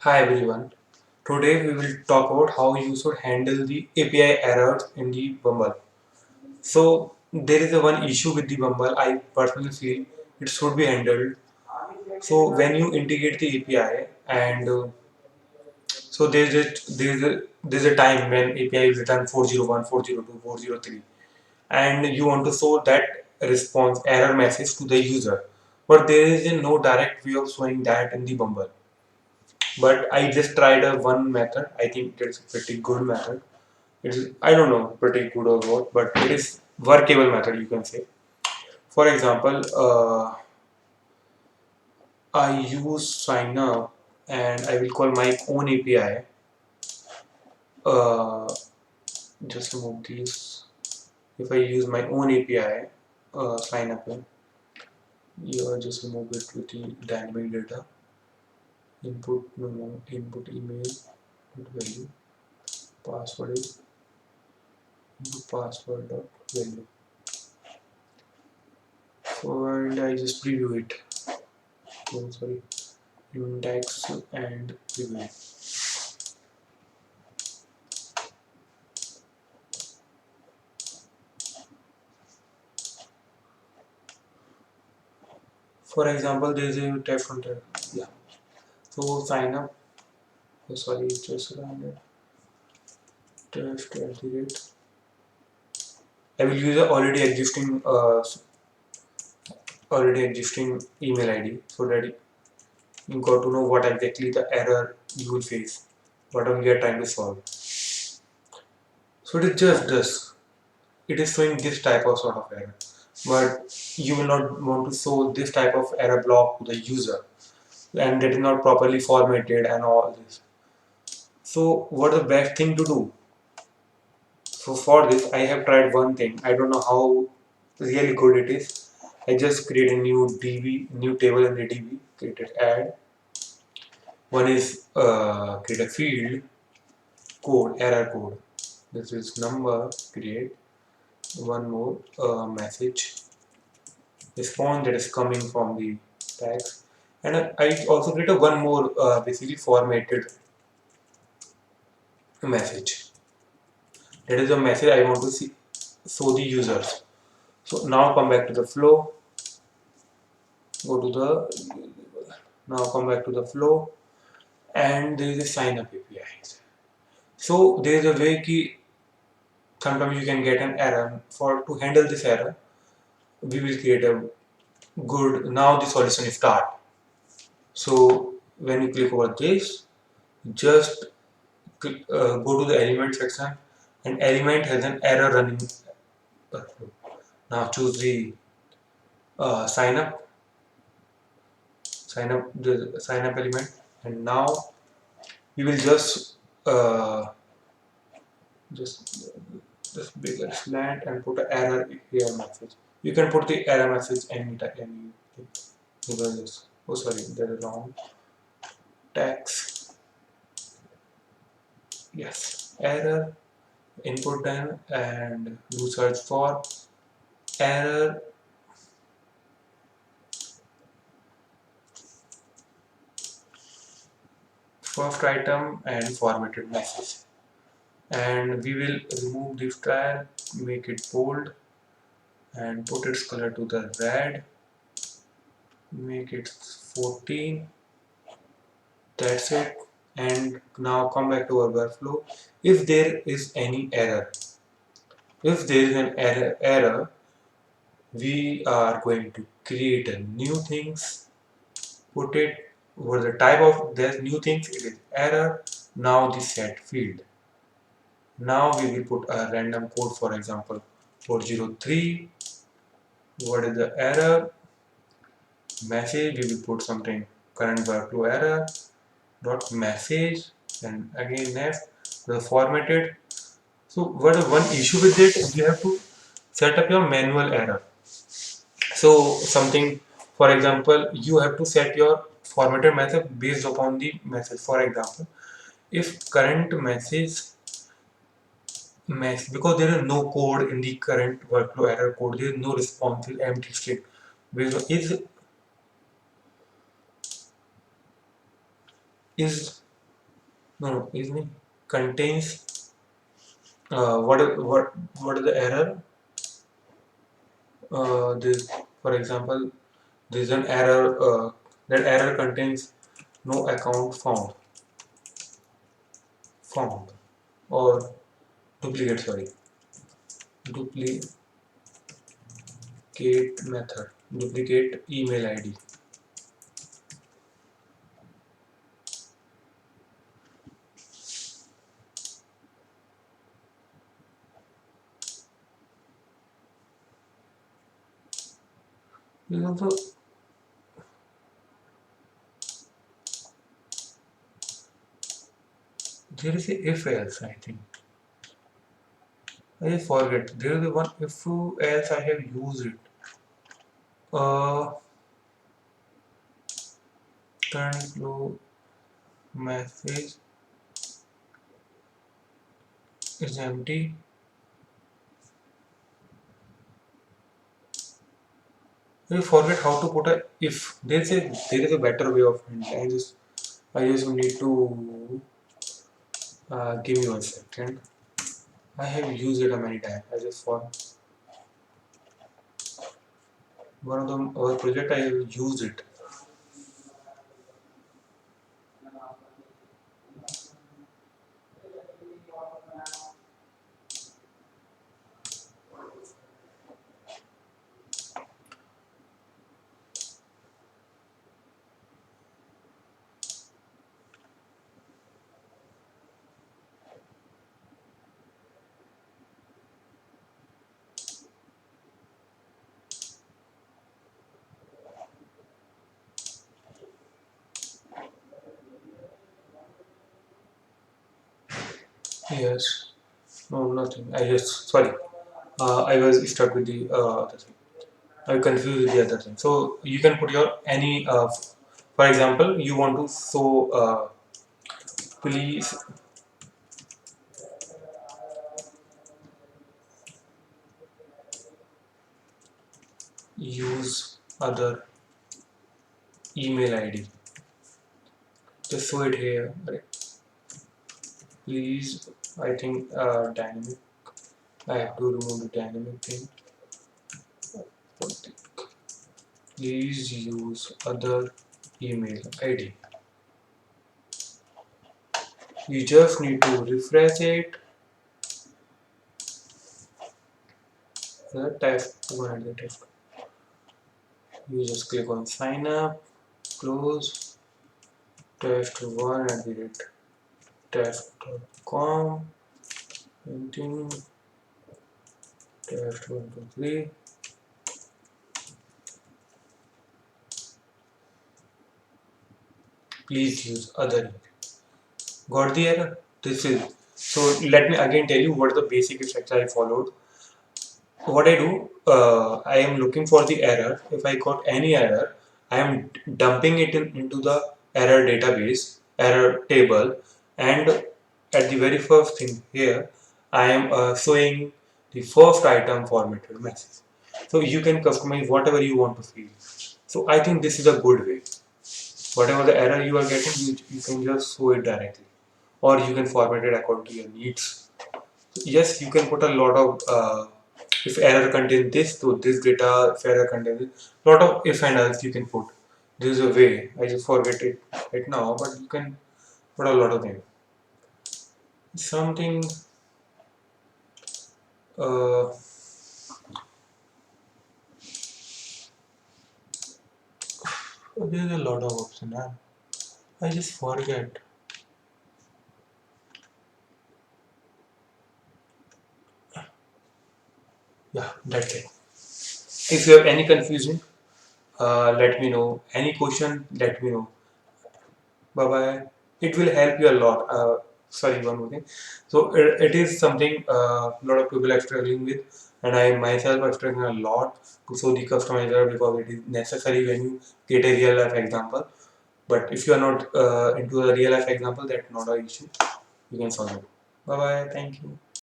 Hi everyone. Today we will talk about how you should handle the API errors in the Bumble. So there is a one issue with the Bumble. I personally feel it should be handled. So when you integrate the API and so there's a time when API will return 401, 402, 403, and you want to show that response error message to the user. But there is no direct way of showing that in the Bumble. But I just tried a one method. I think it's a pretty good method. It is, I don't know, pretty good or what, but it is workable method, you can say. For example, I use sign up and I will call my own API. Uh, just remove these. If I use my own API, sign up, you just remove it with the dynamic data. Input, no, input email, input value, password is input password dot value. So and I just preview it. Oh, sorry, index and preview. For example, there is a tab frontier. Yeah. So sign up. Oh, sorry, just run it. Test at the rate. I will use a already existing email ID so that you got to know what exactly the error you will face, what we are trying to solve. So it is just this. It is showing this type of sort of error, but you will not want to show this type of error block to the user, and that is not properly formatted and all this. So what is the best thing to do? So for this I have tried one thing. I don't know how really good it is. I just create a new table in the DB, created add. One is create a field code, error code. This is number, create one more message response that is coming from the tags. And I also create a one more basically formatted message. That is a message I want to see show the users. So now come back to the flow, go to the now come back to the flow, and there is a sign up API. So there is a way ki sometimes you can get an error. For to handle this error, we will create a good now the solution is start. So when you click over this, just go to the element section, and element has an error running. Now choose the sign up, sign up element, and now we will uh, just just bigger slant and put an error here message. You can put the error message anything. Because oh sorry, that is wrong. Text, yes, error input done and do search for error. First item and formatted message, and we will remove this tag, make it bold and put its color to the red, make it 14. That's it. And now come back to our workflow. If there is any error, if there is an error, we are going to create a new things, put it over the type of the new things, it is error. Now the set field. Now we will put a random code, for example 403. What is the error? Message, we will put something current workflow error dot message, and again next the formatted. So what is one issue with it? You have to set up your manual error. So something, for example, you have to set your formatted method based upon the message. For example, if current message because there is no code in the current workflow error code, there is no response, empty string. Is No, no, is me contains what is the error? This, for example, there is an error. That error contains no account found or duplicate. Sorry, duplicate method, duplicate email ID. You also there is a if else. I think I just forget. There is a one if else I have used it. Uh, turn flow message is empty. I forget how to put a if. There is a better way of handling. I just need to give me 1 second. I have used it many times. I just for one of the our project I have used it. Yes. No, nothing. I just sorry. I was stuck with the other thing. I confused with the other thing. So you can put your any. For example, you want to show. Please use other email ID. Just show it here. Right? Please. I think dynamic. I have to remove the dynamic thing. Please use other email ID. You just need to refresh it. The test one at the test. You just click on sign up, close, test one at the rate test.com, continue, test 1 2 3. Please use other email. Got the error? This is so. Let me again tell you what the basic structure I followed. What I do, I am looking for the error. If I got any error, I am dumping it into the error database, error table, and at the very first thing here, I am showing the first item formatted message. So you can customize whatever you want to feel. So I think this is a good way. Whatever the error you are getting, you can just show it directly, or you can format it according to your needs. Yes, you can put a lot of if error contains this, so this data, if error contains this, lot of if and else you can put. This is a way. I just forget it right now, but you can put a lot of them. Something. Uh, there's a lot of options. Huh? I just forget. Yeah, that's it. If you have any confusion, let me know. Any question, let me know. Bye bye. It will help you a lot. Sorry, one more thing. So it is something a lot of people are struggling with, and I myself are struggling a lot to show the customizer because it is necessary when you get a real life example. But if you are not into a real life example, that's not an issue. You can solve it. Bye bye. Thank you.